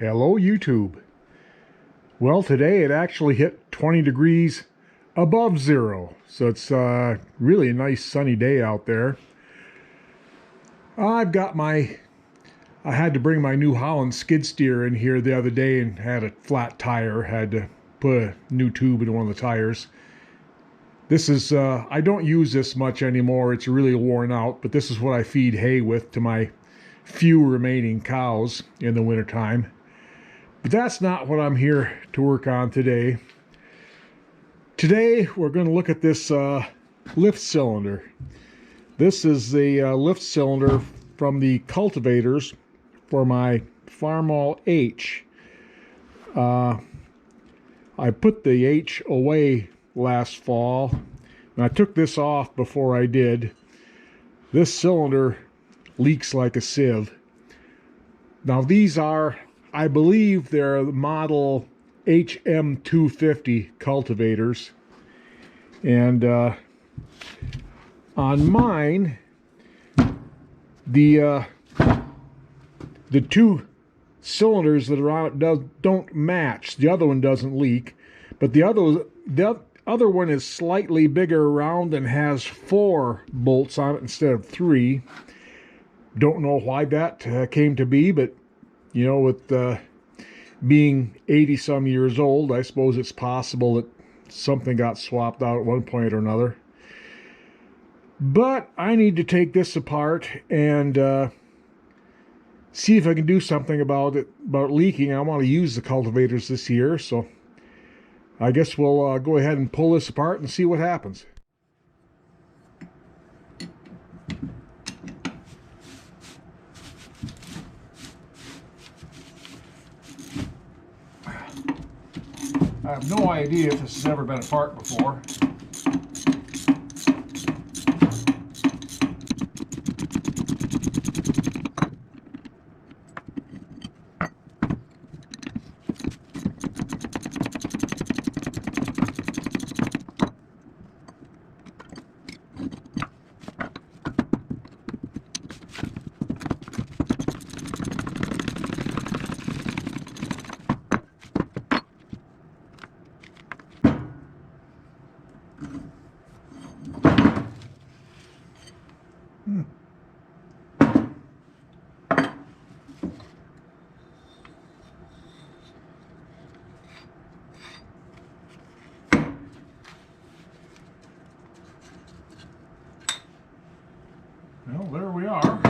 Hello YouTube. Well, today it actually hit 20 degrees above zero, so it's really a nice sunny day out there. I had to bring my New Holland skid steer in here the other day and had a flat tire. Had to put a new tube in one of the tires. This is, I don't use this much anymore. It's really worn out, but this is what I feed hay with to my few remaining cows in the wintertime. But that's not what I'm here to work on today. Today we're going to look at this lift cylinder. This is the lift cylinder from the cultivators for my Farmall H. I put the H away last fall, and I took this off before I did. This cylinder leaks like a sieve. Now these are, I believe they're model HM250 cultivators, and on mine the two cylinders that are on it don't match. The other one doesn't leak, but the other one is slightly bigger around and has 4 bolts on it instead of 3. Don't know why that came to be, but you know, with being 80 some years old, I suppose it's possible that something got swapped out at one point or another. But I need to take this apart and see if I can do something about leaking. I want to use the cultivators this year, so I guess we'll go ahead and pull this apart and see what happens. I have no idea if this has ever been apart before. Well, there we are.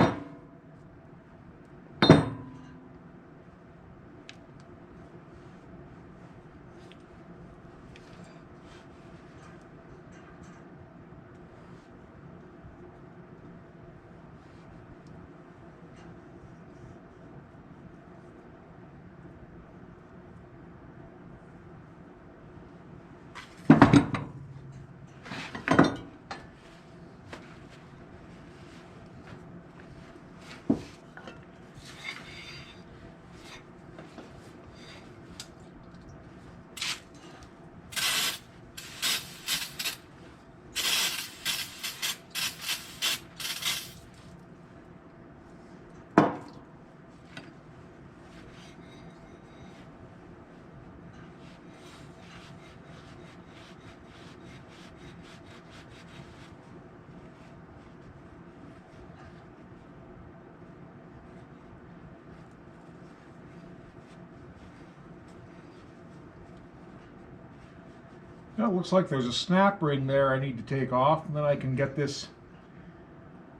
Well, it looks like there's a snap ring there I need to take off, and then I can get this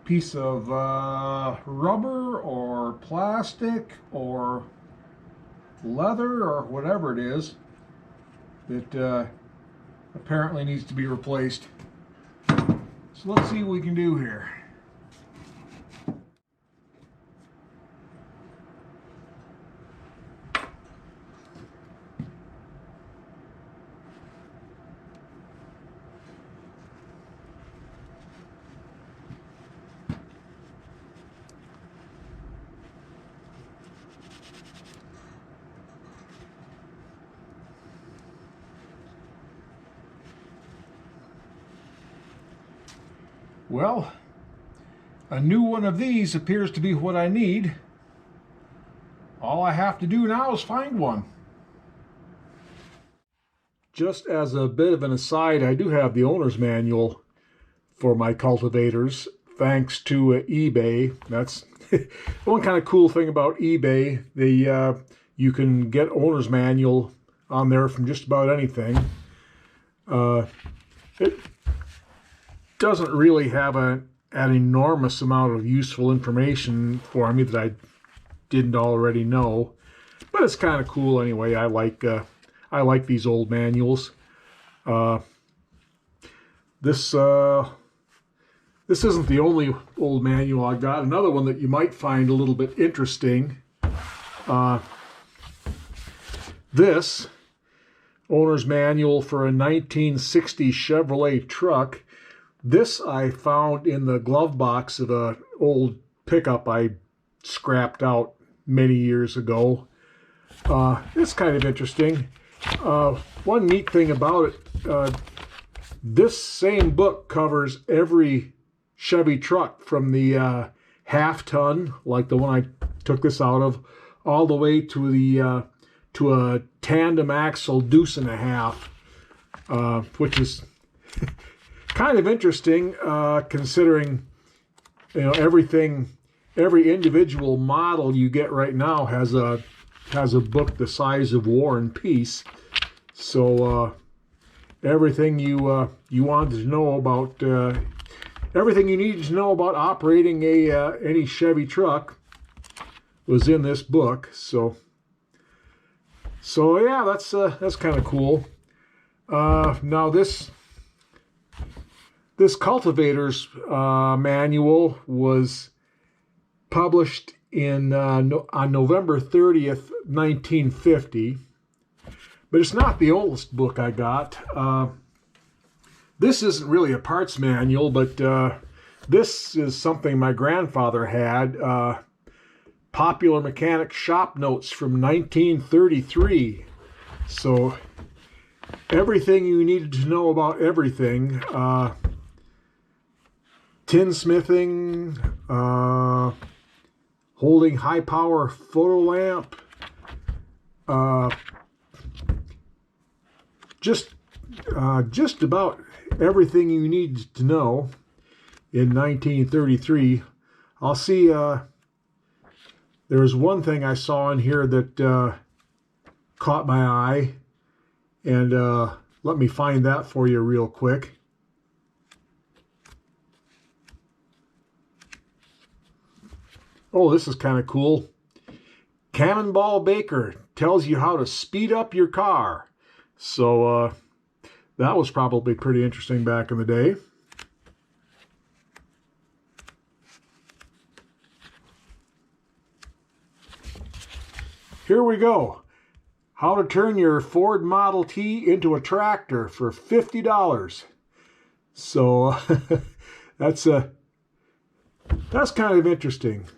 piece of rubber or plastic or leather or whatever it is that apparently needs to be replaced. So let's see what we can do here. Well, a new one of these appears to be what I need. All I have to do now is find one. Just as a bit of an aside, I do have the owner's manual for my cultivators, thanks to eBay. That's one kind of cool thing about eBay. You can get owner's manual on there from just about anything. It doesn't really have an enormous amount of useful information for me that I didn't already know, but it's kind of cool anyway. I like these old manuals. This isn't the only old manual I got. Another one that you might find a little bit interesting. This owner's manual for a 1960 Chevrolet truck. This I found in the glove box of an old pickup I scrapped out many years ago. It's kind of interesting. One neat thing about it, this same book covers every Chevy truck from the half-ton, like the one I took this out of, all the way to the to a tandem axle deuce and a half, which is kind of interesting, considering every individual model you get right now has a book the size of War and Peace. So everything you wanted to know about, everything you needed to know about operating any Chevy truck was in this book. So yeah, that's kind of cool. Now this Cultivator's manual was published on November 30th, 1950, but it's not the oldest book I got. This isn't really a parts manual, but this is something my grandfather had. Popular Mechanic Shop Notes from 1933. So everything you needed to know about everything. Tinsmithing, holding high power photo lamp, just about everything you need to know in 1933. I'll see, there was one thing I saw in here that caught my eye, and let me find that for you real quick. Oh, this is kind of cool. Cannonball Baker tells you how to speed up your car. So that was probably pretty interesting back in the day. Here we go. How to turn your Ford Model T into a tractor for $50. So that's kind of interesting.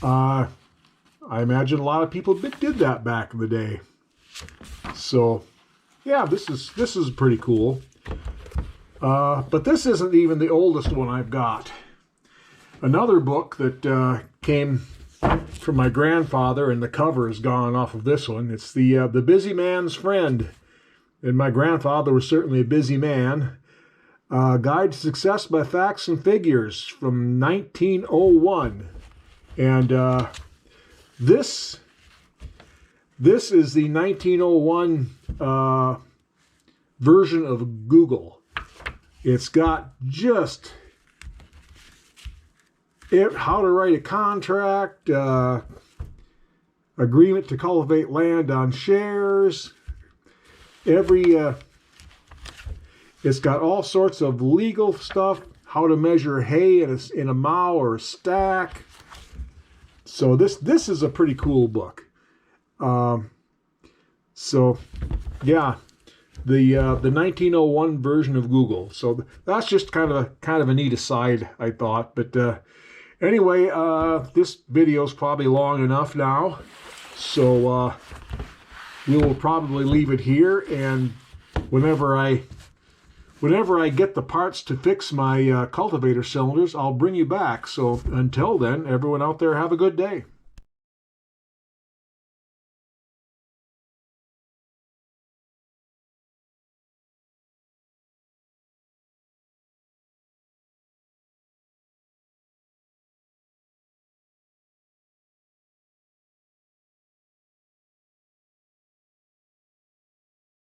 I imagine a lot of people did that back in the day. So yeah, this is pretty cool. But this isn't even the oldest one I've got. Another book that came from my grandfather, and the cover is gone off of this one. It's the Busy Man's Friend, and my grandfather was certainly a busy man. Guide to Success by Facts and Figures from 1901. And this is the 1901 version of Google. It's got just how to write a contract, agreement to cultivate land on shares, it's got all sorts of legal stuff, how to measure hay in a mow or a stack. So this is a pretty cool book. So yeah, the 1901 version of Google. So that's just kind of a neat aside, I thought. But anyway, this video is probably long enough now, so we will probably leave it here. And whenever I get the parts to fix my cultivator cylinders, I'll bring you back. So until then, everyone out there, have a good day.